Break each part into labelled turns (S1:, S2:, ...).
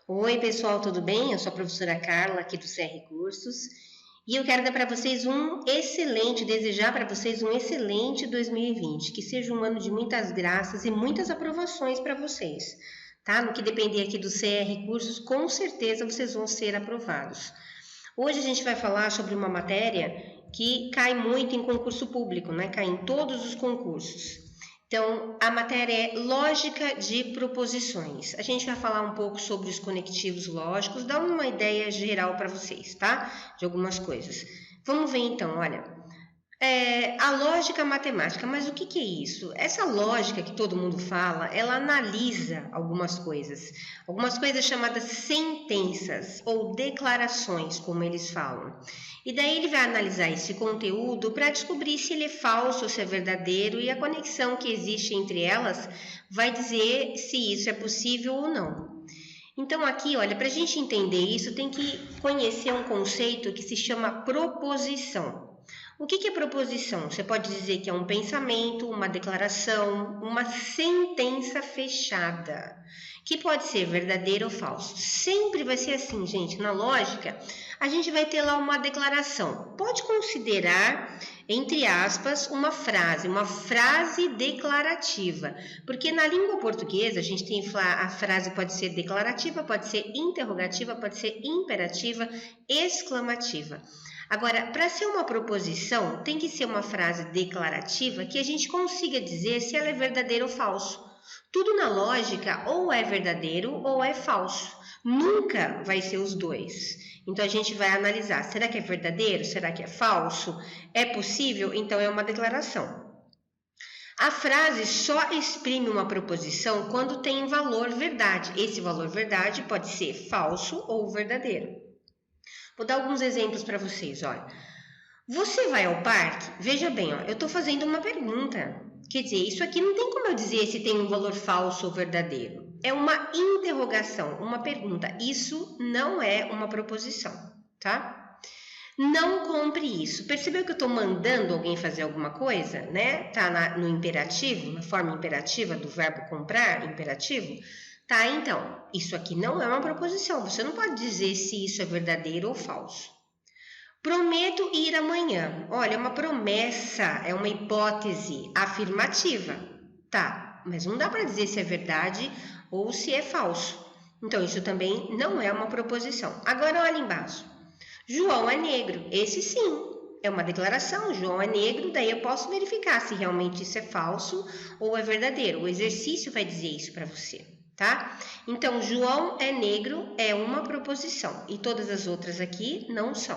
S1: Oi, pessoal, tudo bem? Eu sou a professora Carla, aqui do CR Cursos, e eu quero dar para vocês desejar para vocês um excelente 2020, que seja um ano de muitas graças e muitas aprovações para vocês, tá? No que depender aqui do CR Cursos, com certeza vocês vão ser aprovados. Hoje a gente vai falar sobre uma matéria que cai muito em concurso público, né? Cai em todos os concursos. Então, a matéria é lógica de proposições. A gente vai falar um pouco sobre os conectivos lógicos, dar uma ideia geral para vocês, tá? De algumas coisas. Vamos ver então, olha. A lógica matemática, mas o que é isso? Essa lógica que todo mundo fala, ela analisa algumas coisas chamadas sentenças ou declarações, como eles falam. E daí ele vai analisar esse conteúdo para descobrir se ele é falso ou se é verdadeiro, e a conexão que existe entre elas vai dizer se isso é possível ou não. Então aqui, olha, para a gente entender isso, tem que conhecer um conceito que se chama proposição. O que é proposição? Você pode dizer que é um pensamento, uma declaração, uma sentença fechada, que pode ser verdadeiro ou falso. Sempre vai ser assim, gente. Na lógica, a gente vai ter lá uma declaração. Pode considerar, entre aspas, uma frase declarativa. Porque na língua portuguesa, a gente tem a frase pode ser declarativa, pode ser interrogativa, pode ser imperativa, exclamativa. Agora, para ser uma proposição, tem que ser uma frase declarativa que a gente consiga dizer se ela é verdadeira ou falso. Tudo na lógica ou é verdadeiro ou é falso. Nunca vai ser os dois. Então a gente vai analisar, será que é verdadeiro? Será que é falso? É possível? Então é uma declaração. A frase só exprime uma proposição quando tem valor verdade. Esse valor verdade pode ser falso ou verdadeiro. Vou dar alguns exemplos para vocês, olha. Você vai ao parque? Veja bem, ó, eu estou fazendo uma pergunta. Quer dizer, isso aqui não tem como eu dizer se tem um valor falso ou verdadeiro. É uma interrogação, uma pergunta. Isso não é uma proposição, tá? Não compre isso. Percebeu que eu estou mandando alguém fazer alguma coisa, né? Tá no imperativo, na forma imperativa do verbo comprar, imperativo. Tá, então, isso aqui não é uma proposição. Você não pode dizer se isso é verdadeiro ou falso. Prometo ir amanhã. Olha, é uma promessa, é uma hipótese afirmativa. Tá, mas não dá para dizer se é verdade ou se é falso. Então, isso também não é uma proposição. Agora, olha embaixo. João é negro. Esse sim, é uma declaração. João é negro, daí eu posso verificar se realmente isso é falso ou é verdadeiro. O exercício vai dizer isso para você. Tá? Então, João é negro é uma proposição e todas as outras aqui não são.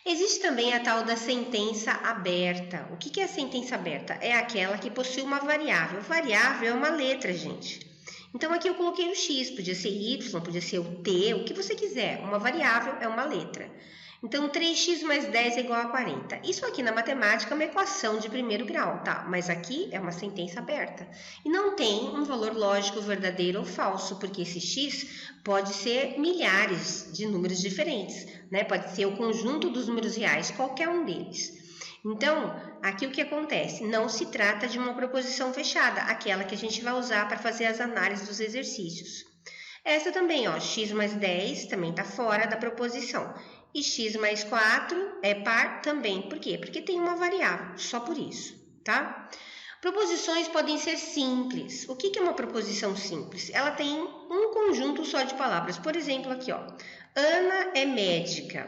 S1: Existe também a tal da sentença aberta. O que é a sentença aberta? É aquela que possui uma variável. Variável é uma letra, gente. Então, aqui eu coloquei o X, podia ser Y, podia ser o T, o que você quiser. Uma variável é uma letra. Então, 3x mais 10 é igual a 40. Isso aqui na matemática é uma equação de primeiro grau, tá? Mas aqui é uma sentença aberta. E não tem um valor lógico verdadeiro ou falso, porque esse x pode ser milhares de números diferentes, né? Pode ser o conjunto dos números reais, qualquer um deles. Então, aqui o que acontece? Não se trata de uma proposição fechada, aquela que a gente vai usar para fazer as análises dos exercícios. Essa também, ó, x mais 10 também está fora da proposição. E x mais 4 é par também. Por quê? Porque tem uma variável, só por isso, tá? Proposições podem ser simples. O que é uma proposição simples? Ela tem um conjunto só de palavras. Por exemplo, aqui, ó. Ana é médica.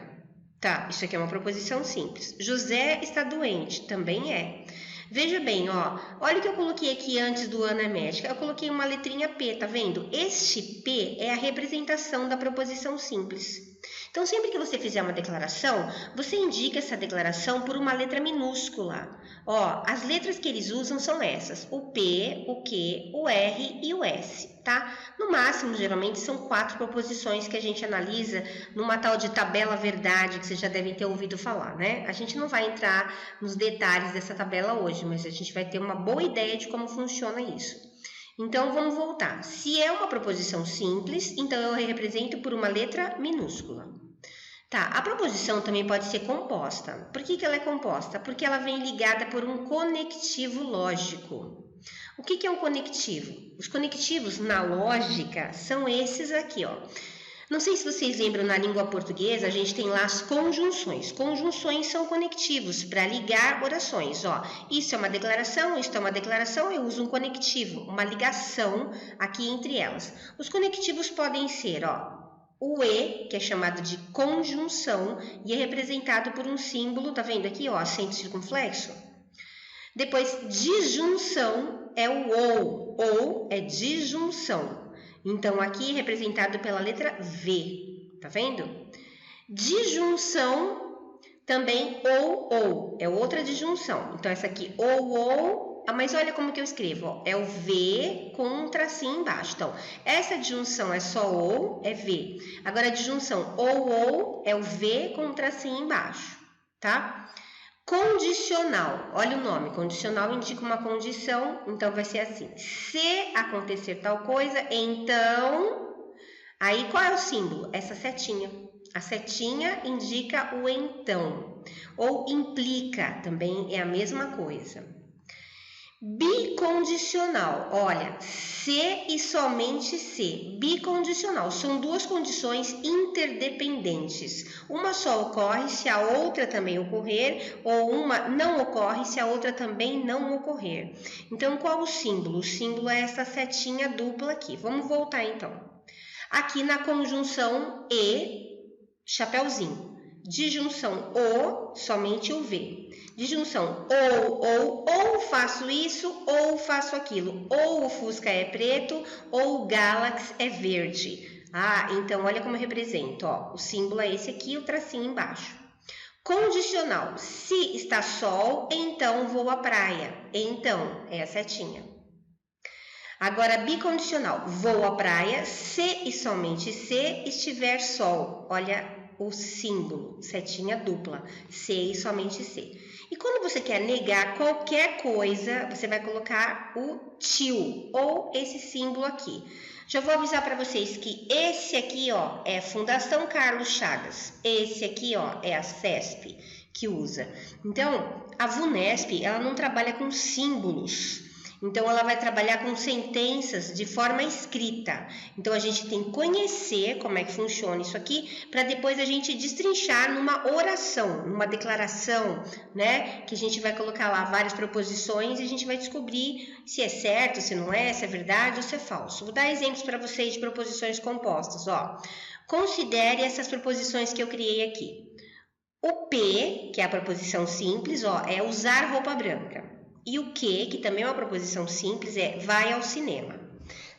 S1: Tá, isso aqui é uma proposição simples. José está doente. Também é. Veja bem, ó, olha o que eu coloquei aqui antes do Ana é médica. Eu coloquei uma letrinha P, tá vendo? Este P é a representação da proposição simples. Então, sempre que você fizer uma declaração, você indica essa declaração por uma letra minúscula. Ó, as letras que eles usam são essas, o P, o Q, o R e o S, tá? No máximo, geralmente, são 4 proposições que a gente analisa numa tal de tabela verdade, que vocês já devem ter ouvido falar, né? A gente não vai entrar nos detalhes dessa tabela hoje, mas a gente vai ter uma boa ideia de como funciona isso. Então, vamos voltar. Se é uma proposição simples, então eu represento por uma letra minúscula. Tá, a proposição também pode ser composta. Por que ela é composta? Porque ela vem ligada por um conectivo lógico. O que é um conectivo? Os conectivos na lógica são esses aqui, ó. Não sei se vocês lembram, na língua portuguesa, a gente tem lá as conjunções. Conjunções são conectivos para ligar orações, ó. Isso é uma declaração, isto é uma declaração, eu uso um conectivo, uma ligação aqui entre elas. Os conectivos podem ser, ó, o E, que é chamado de conjunção, e é representado por um símbolo, tá vendo aqui, ó, acento circunflexo? Depois, disjunção é o ou é disjunção. Então, aqui representado pela letra V, tá vendo? Disjunção também ou, é outra disjunção. Então, essa aqui ou, mas olha como que eu escrevo, ó, é o V com um tracinho embaixo. Então, essa disjunção é só ou, é V. Agora, a disjunção ou é o V com um tracinho embaixo, tá? Condicional, olha o nome, condicional indica uma condição, então vai ser assim, se acontecer tal coisa, então, aí qual é o símbolo? Essa setinha, a setinha indica o então, ou implica, também é a mesma coisa. Bicondicional, olha, se e somente se, bicondicional, são duas condições interdependentes, uma só ocorre se a outra também ocorrer, ou uma não ocorre se a outra também não ocorrer. Então, qual o símbolo? O símbolo é essa setinha dupla aqui, vamos voltar então. Aqui na conjunção E, chapeuzinho, disjunção O, somente o V. Disjunção ou faço isso ou faço aquilo. Ou o Fusca é preto ou o Galaxy é verde. Ah, então olha como eu represento. Ó, o símbolo é esse aqui, o tracinho embaixo. Condicional. Se está sol, então vou à praia. Então, é a setinha. Agora, bicondicional. Vou à praia se e somente se estiver sol. Olha o símbolo, setinha dupla. Se e somente se. E quando você quer negar qualquer coisa, você vai colocar o til, ou esse símbolo aqui. Já vou avisar para vocês que esse aqui, ó, é Fundação Carlos Chagas. Esse aqui, ó, é a CESP que usa. Então, a VUNESP, ela não trabalha com símbolos. Então, ela vai trabalhar com sentenças de forma escrita. Então, a gente tem que conhecer como é que funciona isso aqui, para depois a gente destrinchar numa oração, numa declaração, né? Que a gente vai colocar lá várias proposições e a gente vai descobrir se é certo, se não é, se é verdade ou se é falso. Vou dar exemplos para vocês de proposições compostas, ó. Considere essas proposições que eu criei aqui. O P, que é a proposição simples, ó, é usar roupa branca. E o que também é uma proposição simples, é vai ao cinema.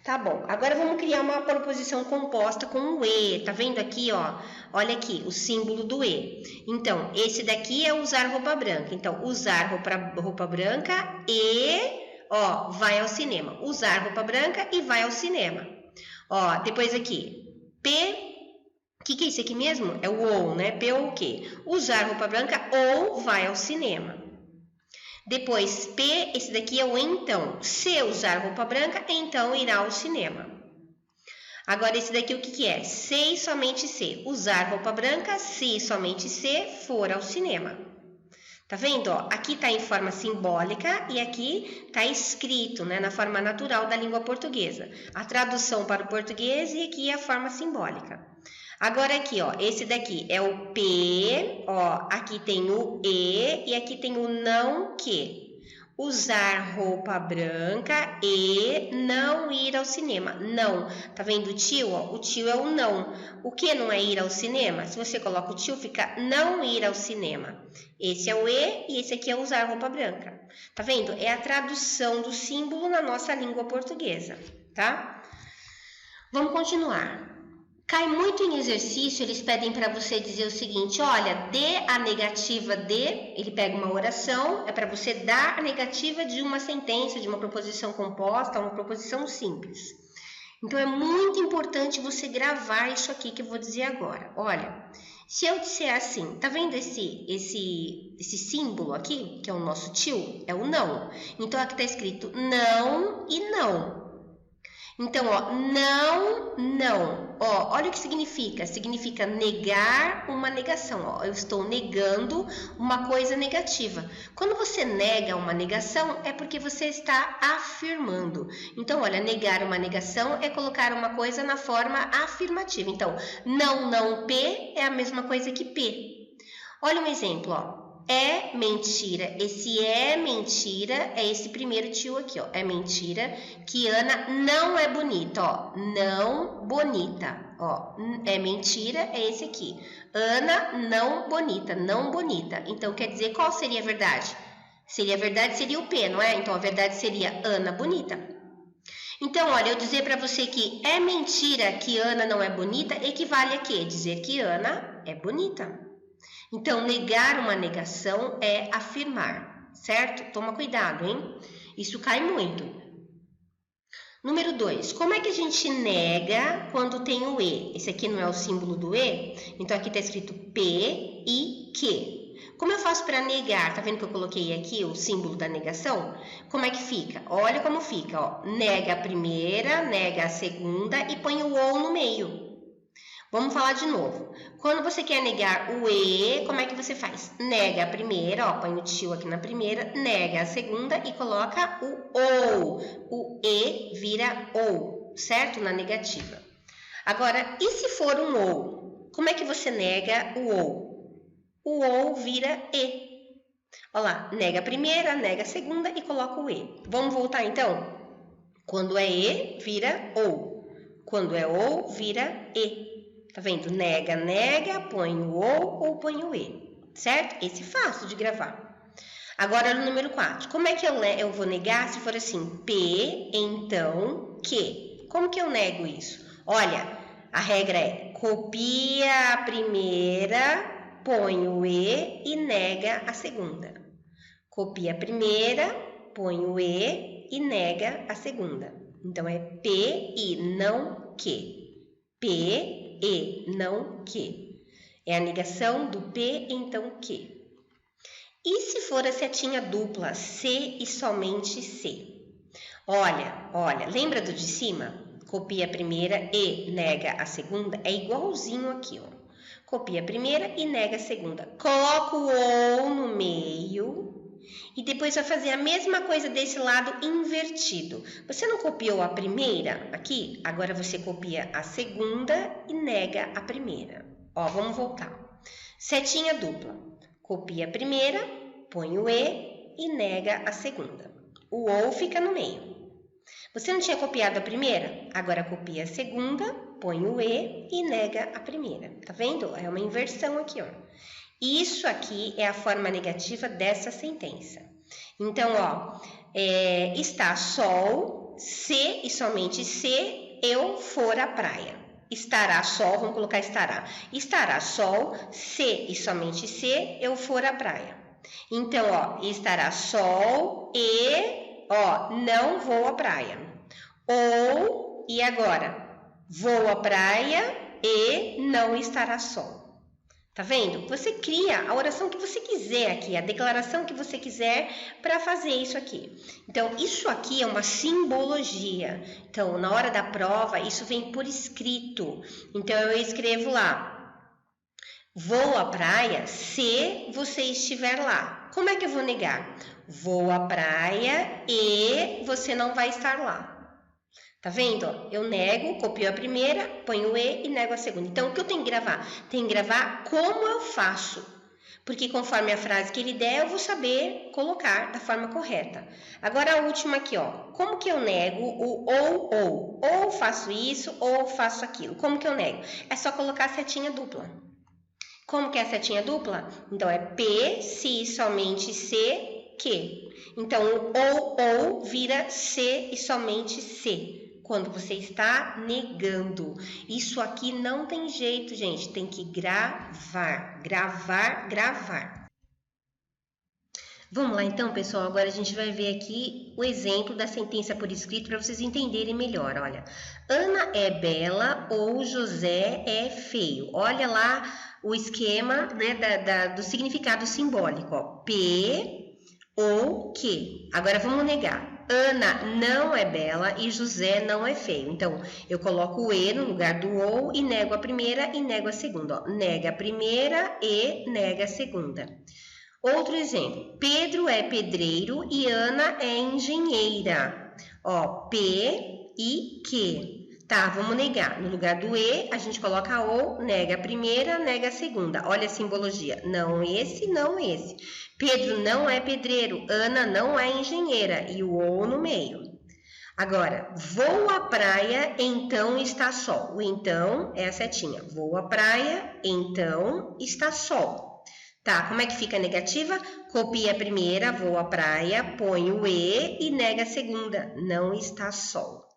S1: Tá bom, agora vamos criar uma proposição composta com o E. Tá vendo aqui, ó? Olha aqui, o símbolo do E. Então, esse daqui é usar roupa branca. Então, usar roupa branca e, ó, vai ao cinema. Usar roupa branca e vai ao cinema. Ó, depois aqui, P... O que é isso aqui mesmo? É o ou, né? P ou o quê? Usar roupa branca ou vai ao cinema. Depois, P, esse daqui é o então. Se usar roupa branca, então irá ao cinema. Agora, esse daqui o que é? Se e somente se. Usar roupa branca, se e somente se for ao cinema. Tá vendo? Ó, aqui está em forma simbólica e aqui está escrito, né, na forma natural da língua portuguesa. A tradução para o português e aqui a forma simbólica. Agora aqui, ó, esse daqui é o P, ó, aqui tem o E e aqui tem o não que. Usar roupa branca e não ir ao cinema. Não, tá vendo o tio? Ó, o tio é o não. O que não é ir ao cinema? Se você coloca o tio, fica não ir ao cinema. Esse é o E e esse aqui é usar roupa branca. Tá vendo? É a tradução do símbolo na nossa língua portuguesa, tá? Vamos continuar. Cai muito em exercício, eles pedem para você dizer o seguinte, olha, dê a negativa de, ele pega uma oração, é para você dar a negativa de uma sentença, de uma proposição composta, uma proposição simples. Então, é muito importante você gravar isso aqui que eu vou dizer agora. Olha, se eu disser assim, tá vendo esse símbolo aqui, que é o nosso tio? É o não. Então, aqui está escrito não e não. Então, ó, não, não. Ó, olha o que significa. Significa negar uma negação. Ó, eu estou negando uma coisa negativa. Quando você nega uma negação, é porque você está afirmando. Então, olha, negar uma negação é colocar uma coisa na forma afirmativa. Então, não, não, P é a mesma coisa que P. Olha um exemplo, ó. É mentira. Esse é mentira é esse primeiro tio aqui, ó. É mentira que Ana não é bonita, ó. Não bonita, ó. É mentira é esse aqui. Ana não bonita, não bonita. Então quer dizer qual seria a verdade? Seria a verdade seria o P, não é? Então a verdade seria Ana bonita. Então, olha, eu dizer para você que é mentira que Ana não é bonita equivale a quê? Dizer que Ana é bonita. Então, negar uma negação é afirmar, certo? Toma cuidado, hein? Isso cai muito. Número 2. Como é que a gente nega quando tem o E? Esse aqui não é o símbolo do E? Então, aqui está escrito P e Q. Como eu faço para negar? Tá vendo que eu coloquei aqui o símbolo da negação? Como é que fica? Olha como fica, ó. Nega a primeira, nega a segunda e põe o ou no meio. Vamos falar de novo. Quando você quer negar o E, como é que você faz? Nega a primeira, ó, põe o tio aqui na primeira, nega a segunda e coloca o ou. O E vira ou, certo? Na negativa. Agora, e se for um ou? Como é que você nega o ou? O ou vira E. Olha lá, nega a primeira, nega a segunda e coloca o E. Vamos voltar então? Quando é E, vira ou. Quando é ou, vira E. Tá vendo? Nega, nega, põe o ou põe o E, certo? Esse é fácil de gravar. Agora, no número 4. Como é que eu vou negar se for assim? P, então, que. Como que eu nego isso? Olha, a regra é copia a primeira, põe o E e nega a segunda. Copia a primeira, põe o E e nega a segunda. Então, é P e não que. P e, não que. É a negação do P, então que. E se for a setinha dupla, C e somente C? Olha, lembra do de cima? Copia a primeira e nega a segunda. É igualzinho aqui, ó. Copia a primeira e nega a segunda. Coloca o ou no meio. E depois vai fazer a mesma coisa desse lado invertido. Você não copiou a primeira aqui? Agora você copia a segunda e nega a primeira. Ó, vamos voltar. Setinha dupla. Copia a primeira, põe o E e nega a segunda. O ou fica no meio. Você não tinha copiado a primeira? Agora copia a segunda, põe o E e nega a primeira. Tá vendo? É uma inversão aqui, ó. Isso aqui é a forma negativa dessa sentença. Então, ó, está sol, se e somente se eu for à praia. Estará sol, vamos colocar estará. Estará sol, se e somente se eu for à praia. Então, ó, estará sol e, ó, não vou à praia. Ou, e agora? Vou à praia e não estará sol. Tá vendo? Você cria a oração que você quiser aqui, a declaração que você quiser para fazer isso aqui. Então, isso aqui é uma simbologia. Então, na hora da prova, isso vem por escrito. Então, eu escrevo lá: vou à praia se você estiver lá. Como é que eu vou negar? Vou à praia e você não vai estar lá. Tá vendo? Eu nego, copio a primeira, ponho o E e nego a segunda. Então, o que eu tenho que gravar? Tenho que gravar como eu faço. Porque conforme a frase que ele der, eu vou saber colocar da forma correta. Agora, a última aqui, ó. Como que eu nego o ou? Ou faço isso, ou faço aquilo. Como que eu nego? É só colocar a setinha dupla. Como que é a setinha dupla? Então, é P, se, somente, se, que. Então, o ou vira se e somente se. Quando você está negando. Isso aqui não tem jeito, gente. Tem que gravar. Gravar. Vamos lá então, pessoal. Agora a gente vai ver aqui o exemplo da sentença por escrito para vocês entenderem melhor. Olha, Ana é bela ou José é feio. Olha lá o esquema, né, do significado simbólico. Ó. P ou que. Agora vamos negar. Ana não é bela e José não é feio. Então, eu coloco o e no lugar do ou e nego a primeira e nego a segunda. Ó. Nega a primeira e nega a segunda. Outro exemplo. Pedro é pedreiro e Ana é engenheira. Ó, P e Q. Tá, vamos negar. No lugar do e, a gente coloca ou, nega a primeira, nega a segunda. Olha a simbologia. Não esse, não esse. Pedro não é pedreiro, Ana não é engenheira. E o ou no meio. Agora, vou à praia, então está sol. O então é a setinha. Vou à praia, então está sol. Tá, como é que fica a negativa? Copia a primeira, vou à praia, põe o e nega a segunda. Não está sol.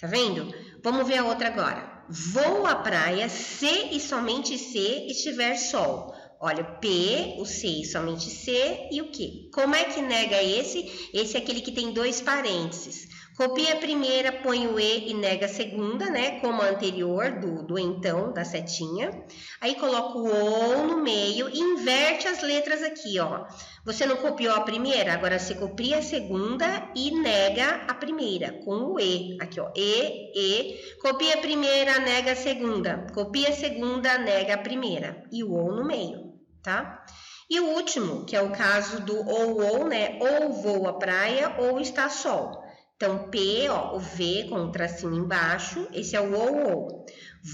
S1: Tá vendo? Vamos ver a outra agora. Vou à praia se e somente se estiver sol. Olha, P, o C e somente C e o Q. Como é que nega esse? Esse é aquele que tem dois parênteses. Copia a primeira, põe o E e nega a segunda, né? Como a anterior, do então, da setinha. Aí coloca o O no meio e inverte as letras aqui, ó. Você não copiou a primeira? Agora você copia a segunda e nega a primeira, com o E. Aqui, ó, E. Copia a primeira, nega a segunda. Copia a segunda, nega a primeira. E o O no meio, tá? E o último, que é o caso do ou, né? Ou vou à praia ou está sol. Então, P, ó, o V com um tracinho embaixo, esse é o ou.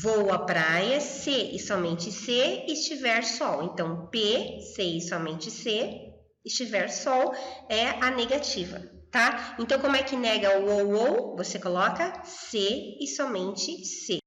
S1: Vou à praia se e somente se estiver sol. Então, P, se e somente se estiver sol é a negativa, tá? Então, como é que nega o ou? Você coloca se e somente se.